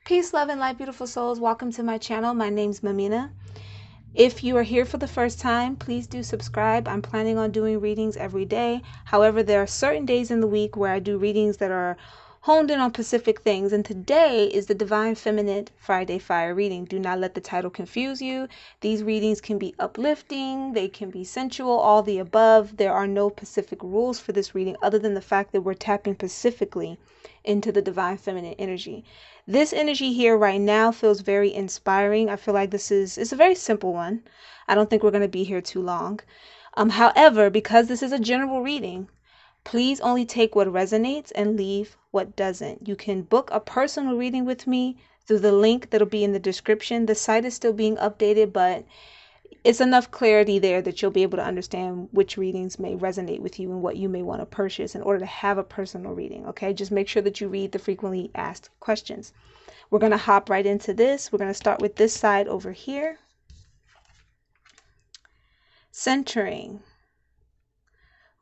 Peace, love, and light, beautiful souls. Welcome to my channel. My name's Mamina. If you are here for the first time, please do subscribe. I'm planning on doing readings every day. However, there are certain days in the week where I do readings that are honed in on specific things. And today is the Divine Feminine Friday Fire reading. Do not let the title confuse you. These readings can be uplifting. They can be sensual, all the above. There are no specific rules for this reading other than the fact that we're tapping specifically into the Divine Feminine energy. This energy here right now feels very inspiring. I feel like it's a very simple one. I don't think we're going to be here too long. However, because this is a general reading, please only take what resonates and leave what doesn't. You can book a personal reading with me through the link that'll be in the description. The site is still being updated, but it's enough clarity there that you'll be able to understand which readings may resonate with you and what you may want to purchase in order to have a personal reading. Okay, just make sure that you read the frequently asked questions. We're going to hop right into this. We're going to start with this side over here. Centering.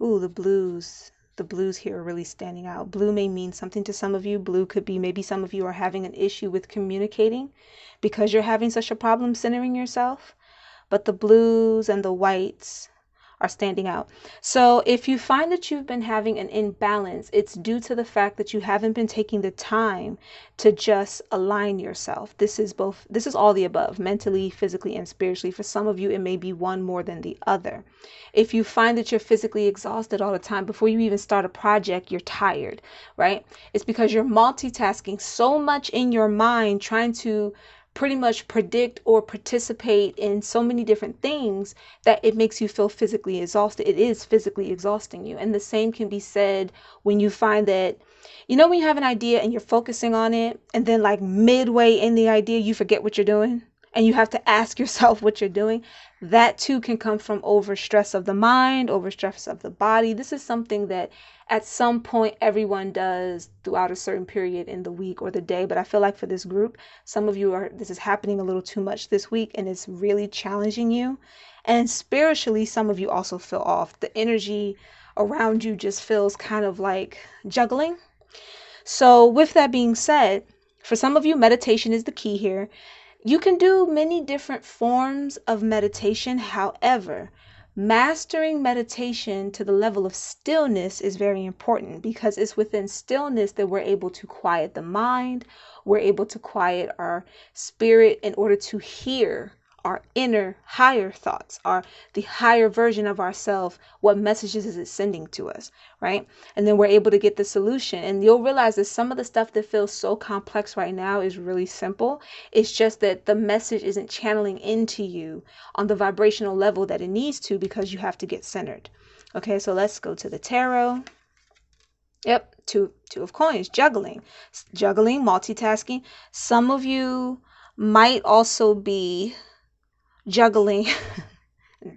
Ooh, the blues. The blues here are really standing out. Blue may mean something to some of you. Blue could be maybe some of you are having an issue with communicating because you're having such a problem centering yourself. But the blues and the whites are standing out. So if you find that you've been having an imbalance, it's due to the fact that you haven't been taking the time to just align yourself. This is all the above, mentally, physically, and spiritually. For some of you, it may be one more than the other. If you find that you're physically exhausted all the time, before you even start a project, you're tired, right? It's because you're multitasking so much in your mind, trying to pretty much predict or participate in so many different things that it makes you feel physically exhausted. It is physically exhausting you. And the same can be said when you find that, when you have an idea and you're focusing on it, and then like midway in the idea, you forget what you're doing and you have to ask yourself what you're doing. That too can come from overstress of the mind, overstress of the body. This is something that at some point everyone does throughout a certain period in the week or the day. But I feel like for this group, some of you this is happening a little too much this week and it's really challenging you. And spiritually, some of you also feel off. The energy around you just feels kind of like juggling. So with that being said, for some of you, meditation is the key here. You can do many different forms of meditation. However, mastering meditation to the level of stillness is very important because it's within stillness that we're able to quiet the mind. We're able to quiet our spirit in order to hear our inner higher thoughts, the higher version of ourselves. What messages is it sending to us, right? And then we're able to get the solution. And you'll realize that some of the stuff that feels so complex right now is really simple. It's just that the message isn't channeling into you on the vibrational level that it needs to because you have to get centered. Okay, so let's go to the tarot. Yep, two of coins, juggling, multitasking. Some of you might also be juggling.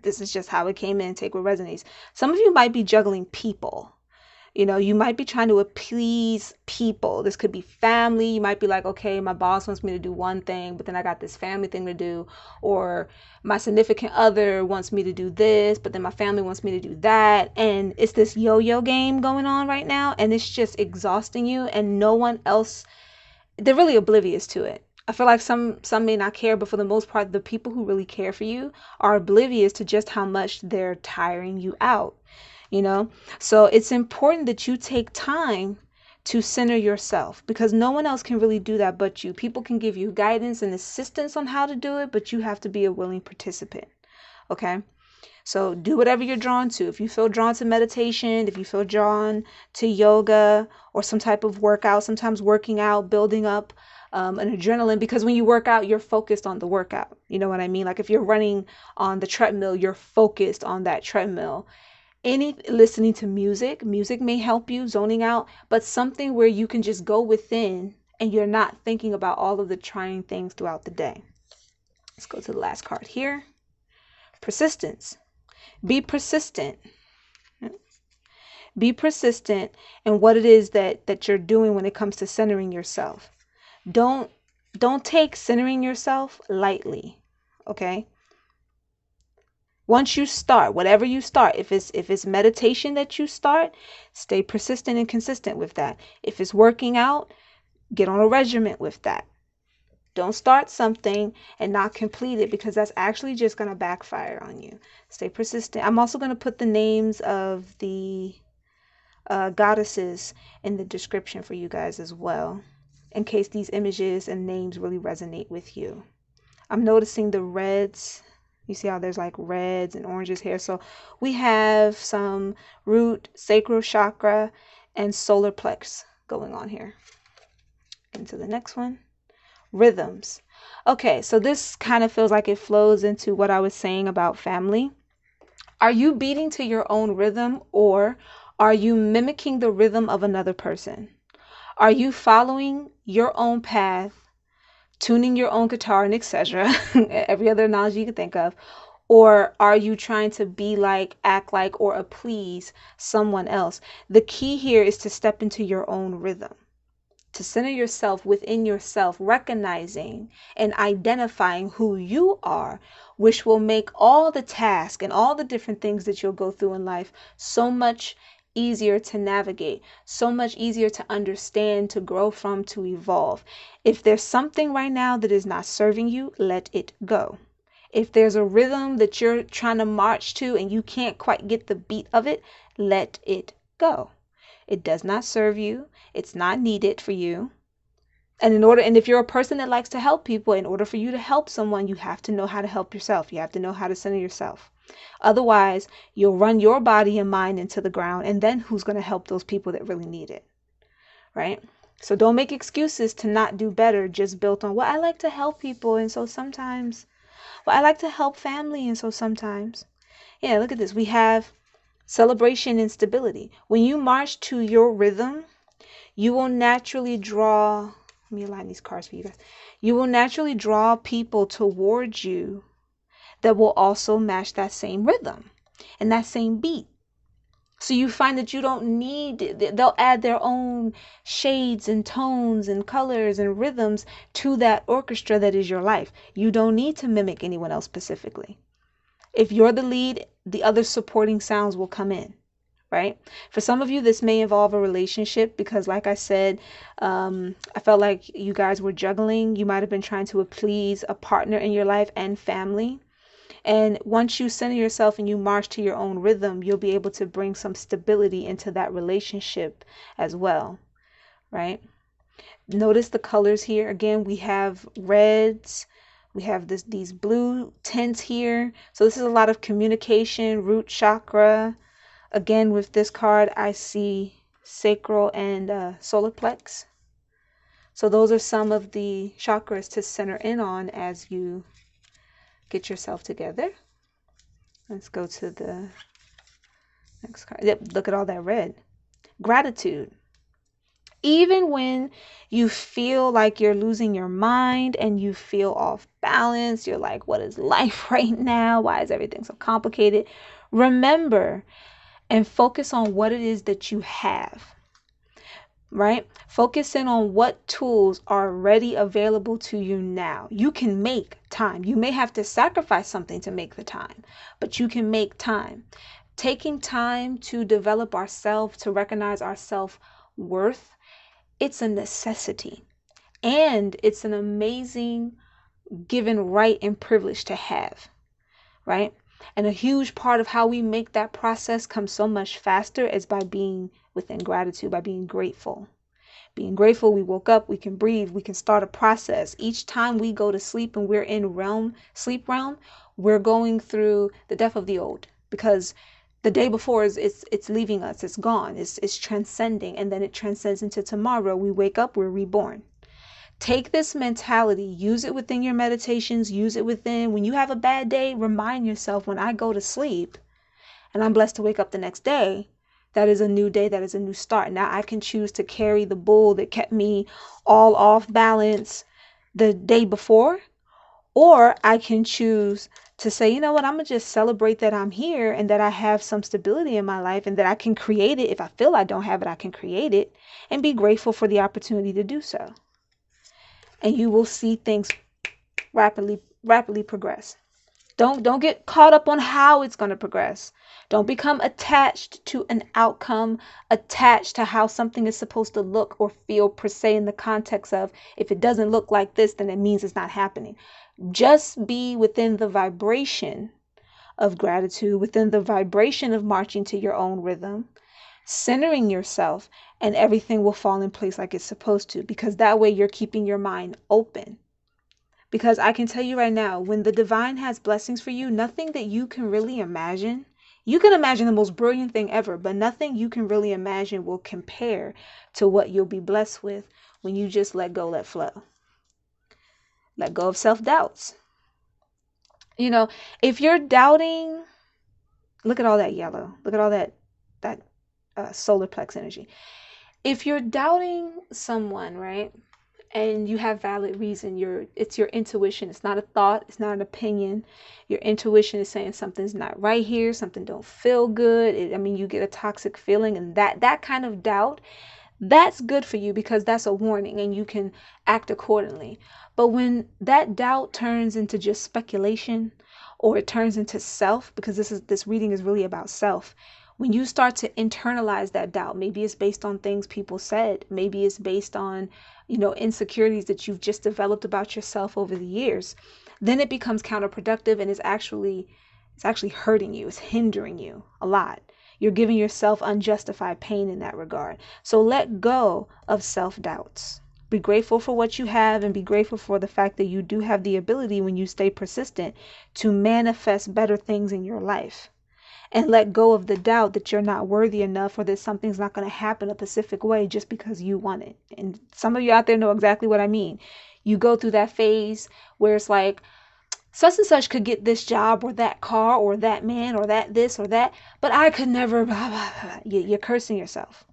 This is just how it came in. Take what resonates. Some of you might be juggling people. You might be trying to appease people. This could be family. You might be like, okay, my boss wants me to do one thing, but then I got this family thing to do. Or my significant other wants me to do this, but then my family wants me to do that. And it's this yo-yo game going on right now. And it's just exhausting you. And no one else, they're really oblivious to it. I feel like some may not care, but for the most part, the people who really care for you are oblivious to just how much they're tiring you out, So it's important that you take time to center yourself because no one else can really do that but you. People can give you guidance and assistance on how to do it, but you have to be a willing participant, okay? So do whatever you're drawn to. If you feel drawn to meditation, if you feel drawn to yoga or some type of workout, sometimes working out, building up an adrenaline, because when you work out, you're focused on the workout. You know what I mean? Like if you're running on the treadmill, you're focused on that treadmill. Listening to music may help you zoning out, but something where you can just go within and you're not thinking about all of the trying things throughout the day. Let's go to the last card here. Persistence. Be persistent. Be persistent in what it is that you're doing when it comes to centering yourself. Don't take centering yourself lightly, okay? Once you start, whatever you start, if it's meditation that you start, stay persistent and consistent with that. If it's working out, get on a regimen with that. Don't start something and not complete it, because that's actually just going to backfire on you. Stay persistent. I'm also going to put the names of the goddesses in the description for you guys as well, in case these images and names really resonate with you. I'm noticing the reds. You see how there's like reds and oranges here. So we have some root, sacral chakra, and solar plex going on here. Into the next one. Rhythms. Okay, so this kind of feels like it flows into what I was saying about family. Are you beating to your own rhythm, or are you mimicking the rhythm of another person? Are you following your own path, tuning your own guitar and etc. Every other analogy you can think of? Or are you trying to be like, act like, or please someone else? The key here is to step into your own rhythm, to center yourself within yourself, recognizing and identifying who you are, which will make all the tasks and all the different things that you'll go through in life so much easier to navigate, so much easier to understand, to grow from, to evolve. If there's something right now that is not serving you, let it go. If there's a rhythm that you're trying to march to and you can't quite get the beat of it, let it go. It does not serve you. It's not needed for you. And if you're a person that likes to help people, in order for you to help someone, you have to know how to help yourself. You have to know how to center yourself. Otherwise, you'll run your body and mind into the ground, and then who's going to help those people that really need it, right? So don't make excuses to not do better just built on, well, I like to help people, and so sometimes, well, I like to help family, and so sometimes. Yeah, look at this. We have celebration and stability. When you march to your rhythm, you will naturally draw, let me align these cards for you guys. You will naturally draw people towards you that will also match that same rhythm and that same beat. So you find that you don't need, they'll add their own shades and tones and colors and rhythms to that orchestra that is your life. You don't need to mimic anyone else specifically. If you're the lead, the other supporting sounds will come in, right? For some of you, this may involve a relationship because, like I said, I felt like you guys were juggling. You might have been trying to please a partner in your life and family. And once you center yourself and you march to your own rhythm, you'll be able to bring some stability into that relationship as well, right? Notice the colors here. Again, we have reds. We have these blue tints here. So this is a lot of communication, root chakra. Again, with this card, I see sacral and solar plex. So those are some of the chakras to center in on as you get yourself together. Let's go to the next card. Yep, look at all that red. Gratitude. Even when you feel like you're losing your mind and you feel off balance, you're like, what is life right now? Why is everything so complicated? Remember and focus on what it is that you have, right? Focus in on what tools are ready available to you now. You can make time. You may have to sacrifice something to make the time, but you can make time. Taking time to develop ourselves, to recognize our self-worth, it's a necessity. And it's an amazing given right and privilege to have, right? And a huge part of how we make that process come so much faster is by being within gratitude, by being grateful. Being grateful, we woke up, we can breathe, we can start a process. Each time we go to sleep and we're in sleep realm, we're going through the death of the old, because the day before it's leaving us, it's gone, it's transcending, and then it transcends into tomorrow. We wake up, we're reborn. Take this mentality, use it within your meditations, use it within, when you have a bad day, remind yourself, when I go to sleep and I'm blessed to wake up the next day, that is a new day, that is a new start. Now I can choose to carry the bull that kept me all off balance the day before, or I can choose to say, you know what, I'm going to just celebrate that I'm here and that I have some stability in my life and that I can create it. If I feel I don't have it, I can create it, and be grateful for the opportunity to do so. And you will see things rapidly progress. Don't get caught up on how it's going to progress. Don't become attached to an outcome, attached to how something is supposed to look or feel per se, in the context of, if it doesn't look like this, then it means it's not happening. Just be within the vibration of gratitude, within the vibration of marching to your own rhythm, centering yourself, and everything will fall in place like it's supposed to, because that way you're keeping your mind open. Because I can tell you right now, when the divine has blessings for you, nothing that you can really imagine, you can imagine the most brilliant thing ever, but nothing you can really imagine will compare to what you'll be blessed with when you just let go, let flow. Let go of self-doubts. You know, if you're doubting, look at all that yellow. Look at all that solar plex energy. If you're doubting someone, right, and you have valid reason, it's your intuition. It's not a thought. It's not an opinion. Your intuition is saying something's not right here. Something don't feel good. You get a toxic feeling, and that kind of doubt, that's good for you, because that's a warning and you can act accordingly. But when that doubt turns into just speculation, or it turns into self, because this reading is really about self. When you start to internalize that doubt, maybe it's based on things people said, maybe it's based on, insecurities that you've just developed about yourself over the years, then it becomes counterproductive, and it's actually hurting you. It's hindering you a lot. You're giving yourself unjustified pain in that regard. So let go of self-doubts. Be grateful for what you have, and be grateful for the fact that you do have the ability, when you stay persistent, to manifest better things in your life. And let go of the doubt that you're not worthy enough, or that something's not going to happen a specific way just because you want it. And some of you out there know exactly what I mean. You go through that phase where it's like, such and such could get this job, or that car, or that man, or that this or that, but I could never, blah, blah, blah. You're cursing yourself.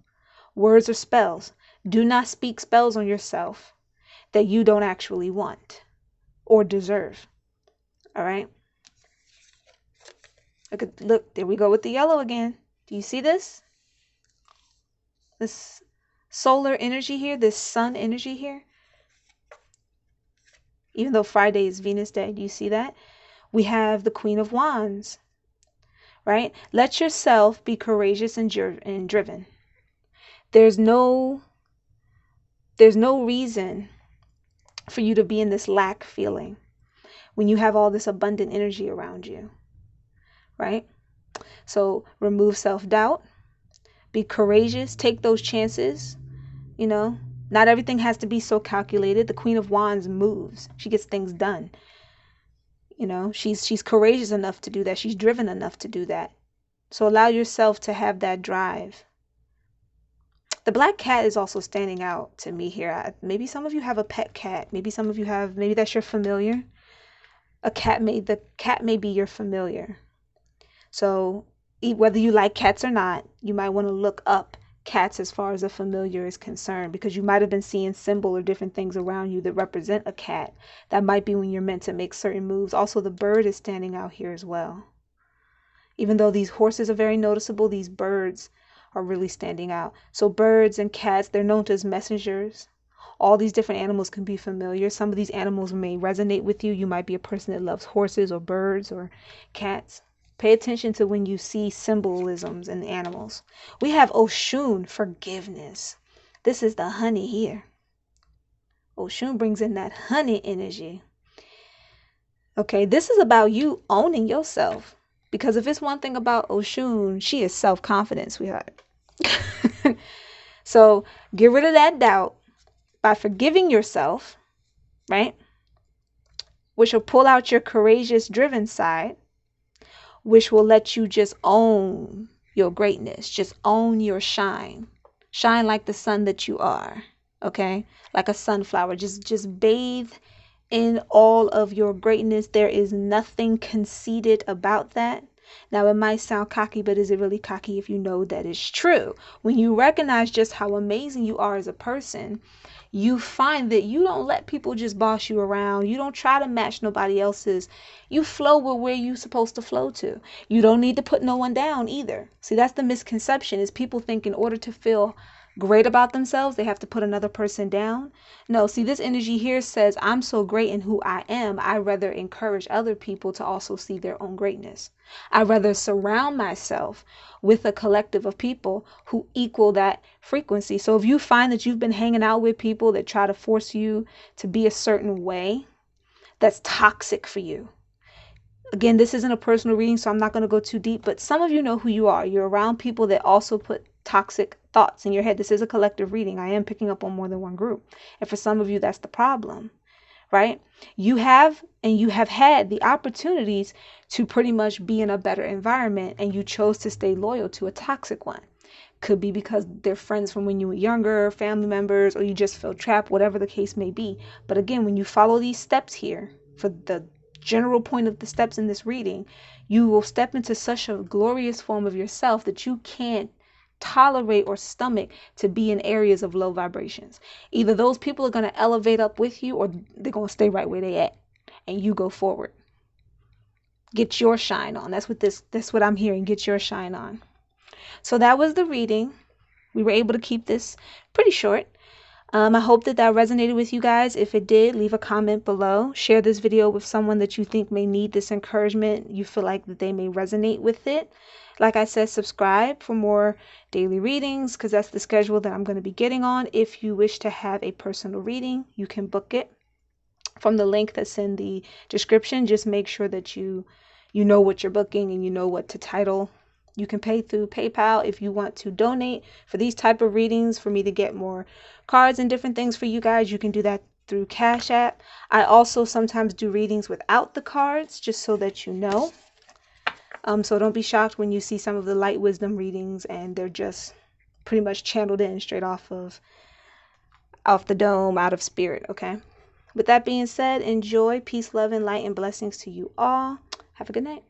Words are spells. Do not speak spells on yourself that you don't actually want or deserve. All right. Look, there we go with the yellow again. Do you see this? This solar energy here, this sun energy here. Even though Friday is Venus Day, do you see that? We have the Queen of Wands, right? Let yourself be courageous and driven. There's no reason for you to be in this lack feeling when you have all this abundant energy around you, right? So remove self-doubt, be courageous, take those chances. Not everything has to be so calculated. The Queen of Wands moves. She gets things done. She's courageous enough to do that. She's driven enough to do that. So allow yourself to have that drive. The black cat is also standing out to me here. Maybe some of you have a pet cat. Maybe that's your familiar. The cat may be your familiar. So whether you like cats or not, you might want to look up cats as far as a familiar is concerned, because you might have been seeing symbol or different things around you that represent a cat. That might be when you're meant to make certain moves. Also, the bird is standing out here as well. Even though these horses are very noticeable, these birds are really standing out. So birds and cats, they're known as messengers. All these different animals can be familiar. Some of these animals may resonate with you. You might be a person that loves horses or birds or cats. Pay attention to when you see symbolisms in animals. We have Oshun, forgiveness. This is the honey here. Oshun brings in that honey energy. Okay, this is about you owning yourself. Because if it's one thing about Oshun, she is self-confident, sweetheart. So get rid of that doubt by forgiving yourself, right? Which will pull out your courageous, driven side, which will let you just own your greatness, just own your shine. Shine like the sun that you are, okay? Like a sunflower. Just bathe in all of your greatness. There is nothing conceited about that. Now, it might sound cocky, but is it really cocky if you know that it's true? When you recognize just how amazing you are as a person, you find that you don't let people just boss you around. You don't try to match nobody else's. You flow with where you're supposed to flow to. You don't need to put no one down either. See, that's the misconception, is people think in order to feel great about themselves, they have to put another person down. No, see, this energy here says, I'm so great in who I am, I rather encourage other people to also see their own greatness. I rather surround myself with a collective of people who equal that frequency. So if you find that you've been hanging out with people that try to force you to be a certain way, that's toxic for you. Again, this isn't a personal reading, so I'm not going to go too deep, but some of you know who you are. You're around people that also put toxic thoughts in your head. This is a collective reading. I am picking up on more than one group. And for some of you, that's the problem, right? You have had the opportunities to pretty much be in a better environment, and you chose to stay loyal to a toxic one. Could be because they're friends from when you were younger, family members, or you just feel trapped, whatever the case may be. But again, when you follow these steps here, for the general point of the steps in this reading, you will step into such a glorious form of yourself that you can't tolerate or stomach to be in areas of low vibrations. Either those people are going to elevate up with you, or they're going to stay right where they at, and you go forward. Get your shine on. That's what I'm hearing. Get your shine on. So that was the reading. We were able to keep this pretty short. I hope that resonated with you guys. If it did, leave a comment below. Share this video with someone that you think may need this encouragement. You feel like that they may resonate with it. Like I said, subscribe for more daily readings, because that's the schedule that I'm going to be getting on. If you wish to have a personal reading, you can book it from the link that's in the description. Just make sure that you know what you're booking and you know what to title. You can pay through PayPal if you want to donate for these type of readings, for me to get more cards and different things for you guys. You can do that through Cash App. I also sometimes do readings without the cards, just so that you know. So don't be shocked when you see some of the light wisdom readings and they're just pretty much channeled in straight off the dome, out of spirit. Okay. With that being said, enjoy. Peace, love, and light, and blessings to you all. Have a good night.